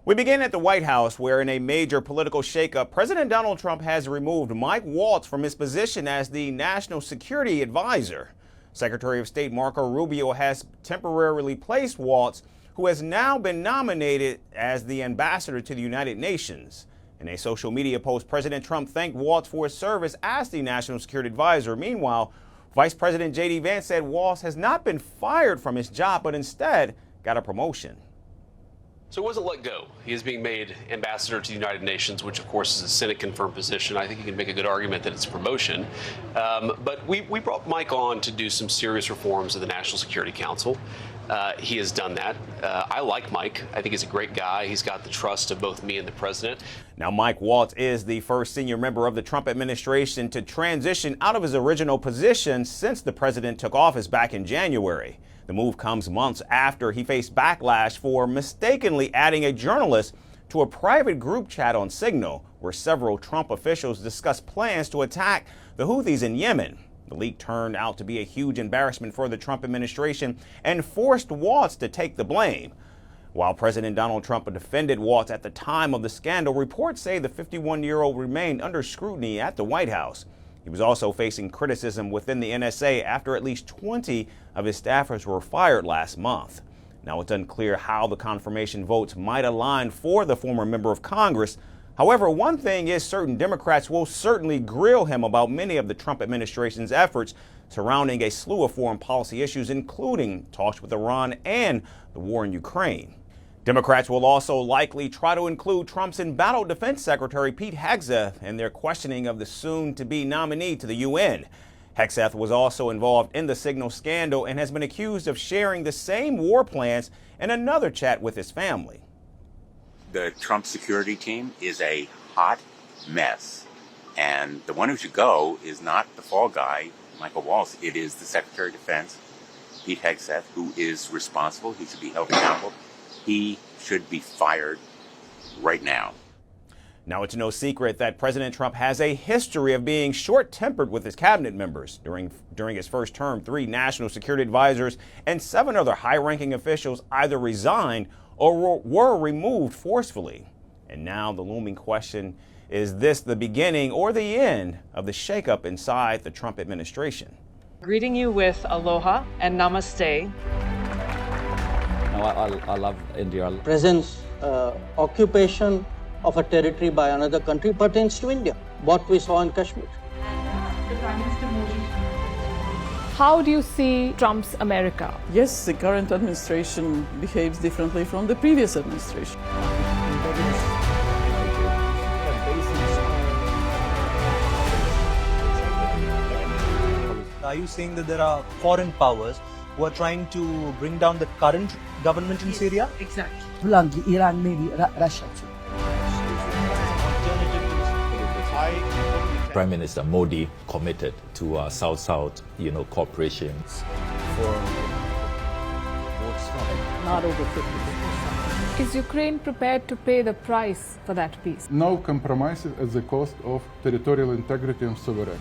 We begin at the White House, where in a major political shakeup, President Donald Trump has removed Mike Waltz from his position as the National Security Advisor. Secretary of State Marco Rubio has temporarily placed Waltz, who has now been nominated as the ambassador to the United Nations. In a social media post, President Trump thanked Waltz for his service as the National Security Advisor. Meanwhile, Vice President J.D. Vance said Waltz has not been fired from his job, but instead got a promotion. So he wasn't let go. He is being made ambassador to the United Nations, which of course is a Senate-confirmed position. I think you can make a good argument that it's a promotion. But we brought Mike on to do some serious reforms of the National Security Council. He has done that. I like Mike. I think he's a great guy. He's got the trust of both me and the president. Now, Mike Waltz is the first senior member of the Trump administration to transition out of his original position since the president took office back in January. The move comes months after he faced backlash for mistakenly adding a journalist to a private group chat on Signal, where several Trump officials discussed plans to attack the Houthis in Yemen. The leak turned out to be a huge embarrassment for the Trump administration and forced Waltz to take the blame. While President Donald Trump defended Waltz at the time of the scandal, reports say the 51-year-old remained under scrutiny at the White House. He was also facing criticism within the NSA after at least 20 of his staffers were fired last month. Now, it's unclear how the confirmation votes might align for the former member of Congress. However, one thing is certain: Democrats will certainly grill him about many of the Trump administration's efforts surrounding a slew of foreign policy issues, including talks with Iran and the war in Ukraine. Democrats will also likely try to include Trump's embattled Defense Secretary Pete Hegseth in their questioning of the soon-to-be nominee to the UN. Hegseth was also involved in the Signal scandal and has been accused of sharing the same war plans in another chat with his family. The Trump security team is a hot mess, and the one who should go is not the fall guy, Michael Waltz. It is the Secretary of Defense, Pete Hegseth, who is responsible. He should be held accountable. He should be fired right now. Now, it's no secret that President Trump has a history of being short-tempered with his cabinet members. During his first term, 3 national security advisors and 7 other high-ranking officials either resigned or were removed forcefully. And now the looming question: is this the beginning or the end of the shakeup inside the Trump administration? Greeting you with aloha and namaste. I love India. Presence, occupation of a territory by another country pertains to India, what we saw in Kashmir. How do you see Trump's America? Yes, the current administration behaves differently from the previous administration. Are you saying that there are foreign powers who are trying to bring down the current government in Syria? Exactly. Iran, maybe Russia too. Prime Minister Modi committed to South-South, cooperation. Not over 50%. Is Ukraine prepared to pay the price for that peace? No compromises at the cost of territorial integrity and sovereignty.